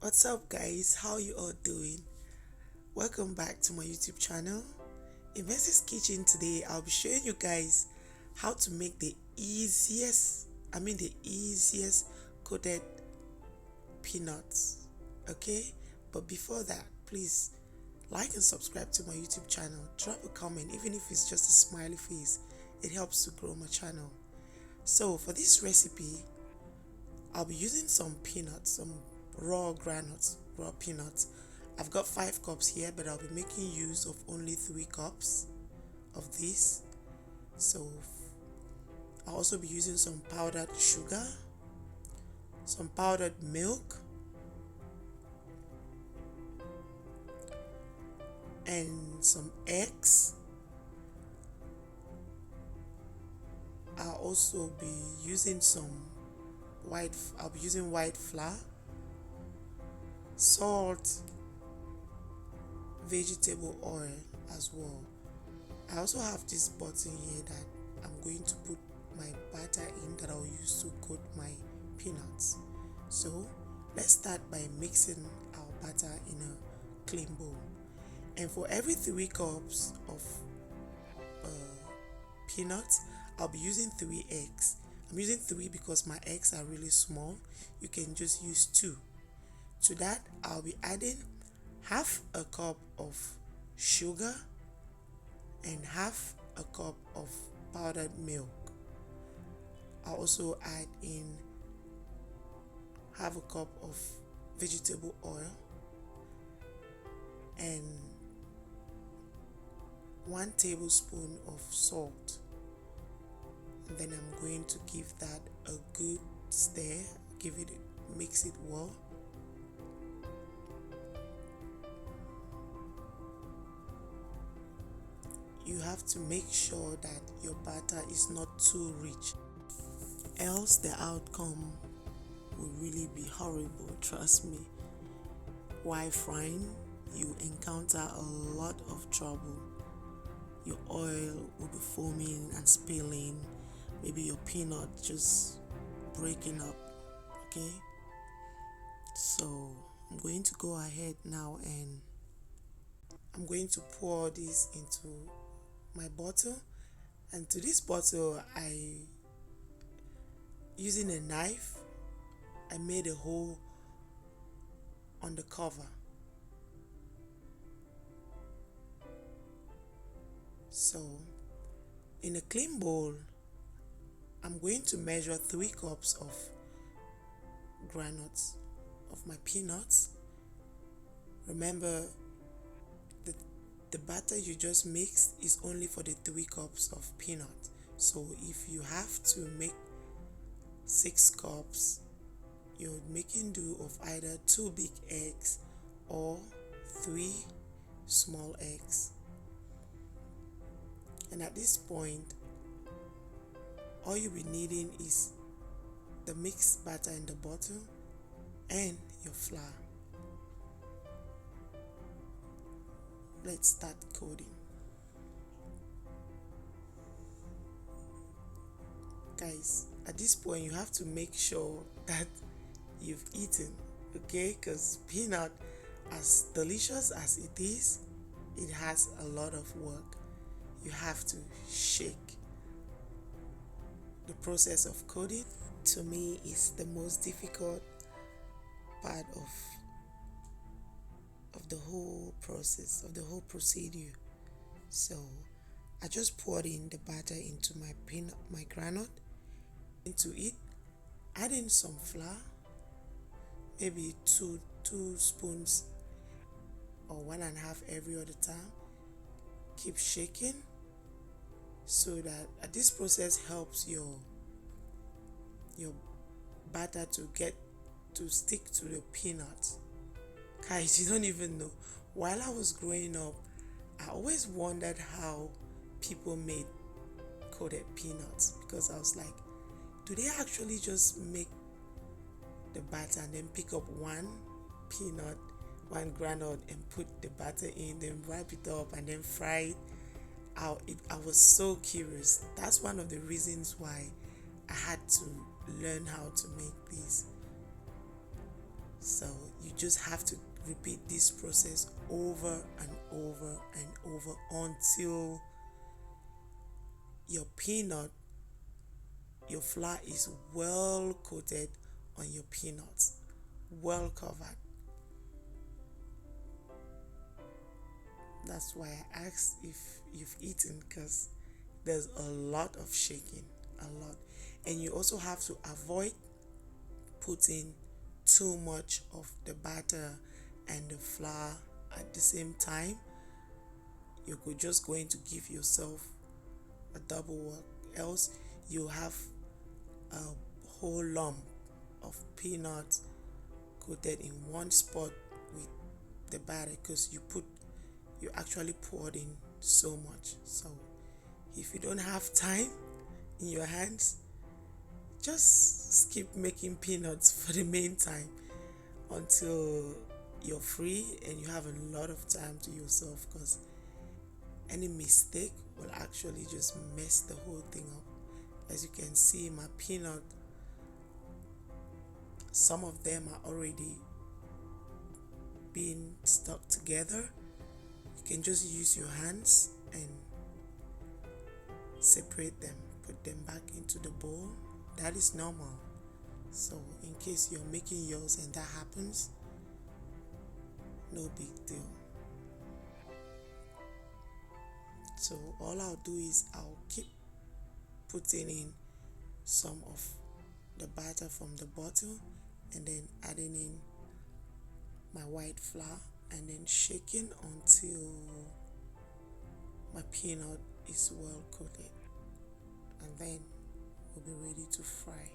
What's up, guys? How you all doing? Welcome back to my YouTube channel. In Mess's Kitchen today, I'll be showing you guys how to make the easiest coated peanuts. Okay, but before that, please like and subscribe to my YouTube channel. Drop a comment, even if it's just a smiley face. It helps to grow my channel. So for this recipe, I'll be using some peanuts, some raw granules, raw peanuts. I've got 5 cups here, but I'll be making use of only 3 cups of this. So I'll also be using some powdered sugar, some powdered milk, and some eggs. I'll also be using white flour, salt, vegetable oil as well. I also have this bottle here that I'm going to put my batter in that I'll use to coat my peanuts. So let's start by mixing our batter in a clean bowl. And for every 3 cups of peanuts, I'll be using 3 eggs. I'm using 3 because my eggs are really small. You can just use 2. To that, I'll be adding half a cup of sugar and half a cup of powdered milk. I'll also add in half a cup of vegetable oil and 1 tablespoon of salt. And then I'm going to give that a good stir, mix it well. You have to make sure that your batter is not too rich, else the outcome will really be horrible. Trust me. While frying, you encounter a lot of trouble. Your oil will be foaming and spilling, maybe your peanut just breaking up. Okay, so I'm going to go ahead now and I'm going to pour this into my bottle. And to this bottle, using a knife, I made a hole on the cover. So in a clean bowl, I'm going to measure 3 cups of granules of my peanuts. Remember, the batter you just mixed is only for the 3 cups of peanut. So if you have to make 6 cups, you're making do of either 2 big eggs or 3 small eggs. And at this point, all you'll be needing is the mixed batter in the bottle and your flour. Let's start coating. Guys, at this point you have to make sure that you've eaten, okay? Because peanut, as delicious as it is, it has a lot of work. You have to shake. The process of coating, to me, is the most difficult part of the whole process, of the whole procedure. So I just poured in the batter into my granite, into it, add in some flour, maybe two spoons or 1.5 every other time. Keep shaking so that this process helps your batter to stick to the peanuts. Guys, you don't even know. While I was growing up, I always wondered how people made coated peanuts, because I was like, do they actually just make the batter and then pick up 1 peanut, 1 granule and put the batter in, then wrap it up and then fry it? I was so curious. That's one of the reasons why I had to learn how to make this. So you just have to repeat this process over and over and over until your peanut, your flour is well coated on your peanuts, well covered. That's why I asked if you've eaten, because there's a lot of shaking, a lot. And you also have to avoid putting too much of the batter and the flour at the same time. You're just going to give yourself a double work, else you have a whole lump of peanuts coated in one spot with the batter, because you actually poured in so much. So if you don't have time in your hands, just skip making peanuts for the meantime until you're free and you have a lot of time to yourself, because any mistake will actually just mess the whole thing up. As you can see, my peanut, some of them are already being stuck together. You can just use your hands and separate them, put them back into the bowl. That is normal. So in case you're making yours and that happens, no big deal. So all I'll do is I'll keep putting in some of the batter from the bottle and then adding in my white flour and then shaking until my peanut is well coated, and then we'll be ready to fry.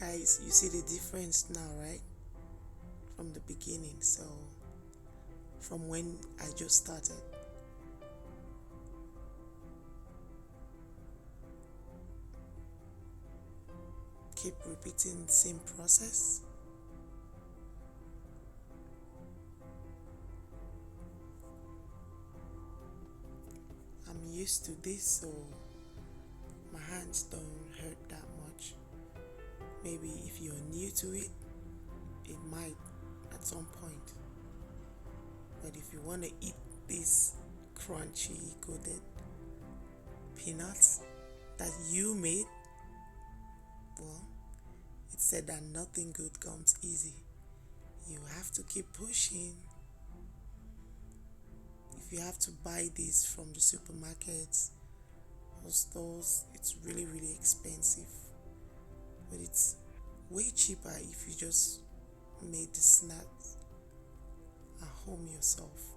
Guys, you see the difference now, right? From the beginning. So from when I just started. Keep repeating the same process. I'm used to this, so my hands don't hurt that much. Maybe if you're new to it, it might at some point. But if you want to eat these crunchy coated peanuts that you made, well, it said that nothing good comes easy. You have to keep pushing. If you have to buy these from the supermarkets or stores, it's really, really expensive. But it's way cheaper if you just made the snacks at home yourself.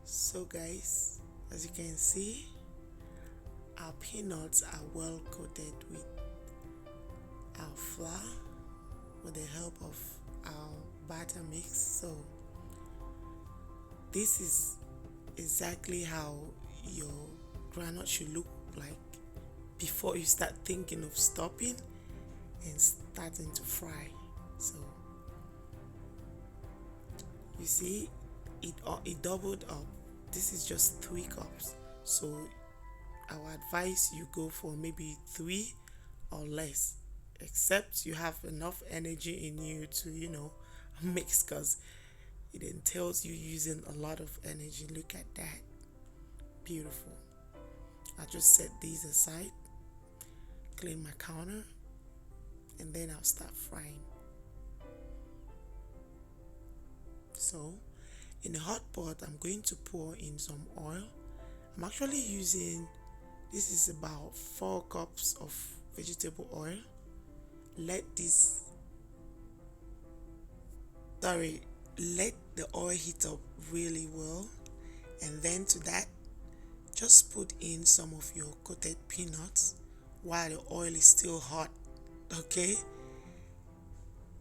So guys, as you can see, our peanuts are well coated with our flour with the help of our batter mix. So this is exactly how your groundnut should look like before you start thinking of stopping and starting to fry. So you see, it doubled up. This is just 3 cups. So I would advise you go for maybe 3 or less, except you have enough energy in you to, mix, because it entails you using a lot of energy. Look at that. Beautiful. I just set these aside, clean my counter, and then I'll start frying. So in a hot pot, I'm going to pour in some oil. I'm actually using, this is about 4 cups of vegetable oil. Let the oil heat up really well, and then to that, just put in some of your coated peanuts while the oil is still hot. Okay,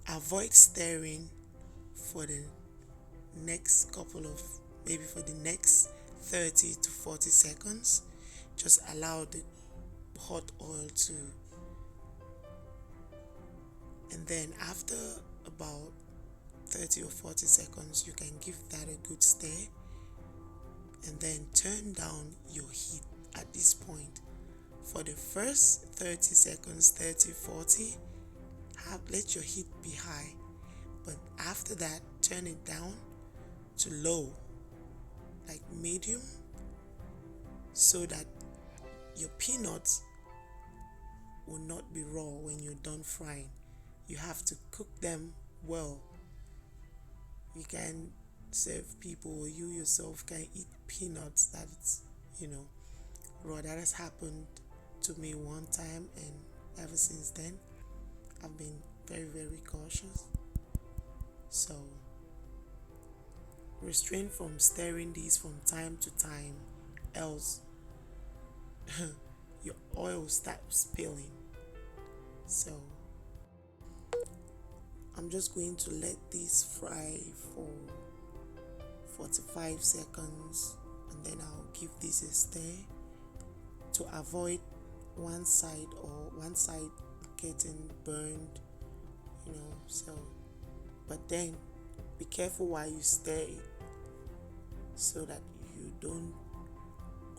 avoid stirring for the next maybe for the next 30 to 40 seconds. Just allow the hot oil to, and then after about 30 or 40 seconds, you can give that a good stir, and then turn down your heat at this point. For the first 30 seconds, 30, 40, let your heat be high, but after that, turn it down to low, like medium, so that your peanuts will not be raw when you're done frying. You have to cook them well. You can serve people, or you yourself can eat peanuts that's, raw. That has happened to me one time, and ever since then, I've been very, very cautious. So restrain from stirring these from time to time, else your oil will start spilling. So I'm just going to let these fry for 45 seconds, and then I'll give this a stir to avoid one side getting burned, so, but then be careful while you stir it so that you don't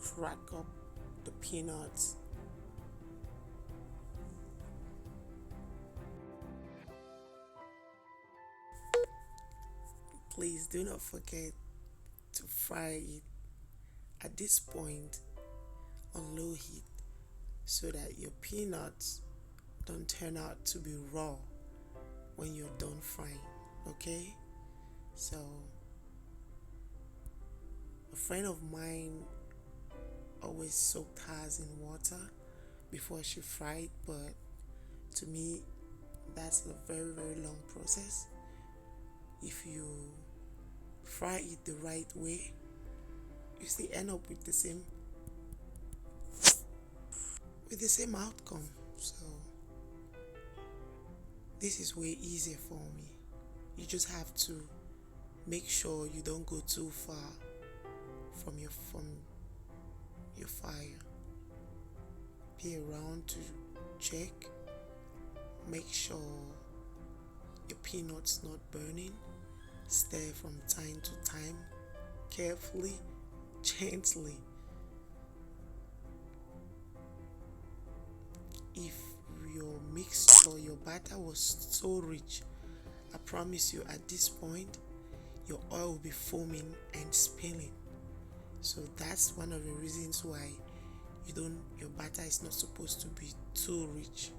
crack up the peanuts. Please do not forget to fry it at this point on low heat so that your peanuts don't turn out to be raw when you're done frying. Okay, so a friend of mine always soaked hers in water before she fried, but to me that's a very, very long process. If you fry it the right way, you still end up with the same outcome. So this is way easier for me. You just have to make sure you don't go too far from your fire. Be around to check, make sure your peanuts not burning. Stir from time to time, carefully, gently. If your mixture, your batter was so rich, I promise you at this point your oil will be foaming and spilling. So that's one of the reasons why your batter is not supposed to be too rich.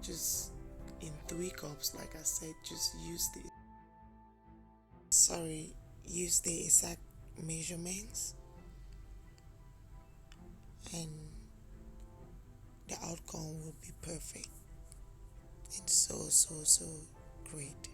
Just in 3 cups, like I said, just use the exact measurements, and the outcome will be perfect and so great.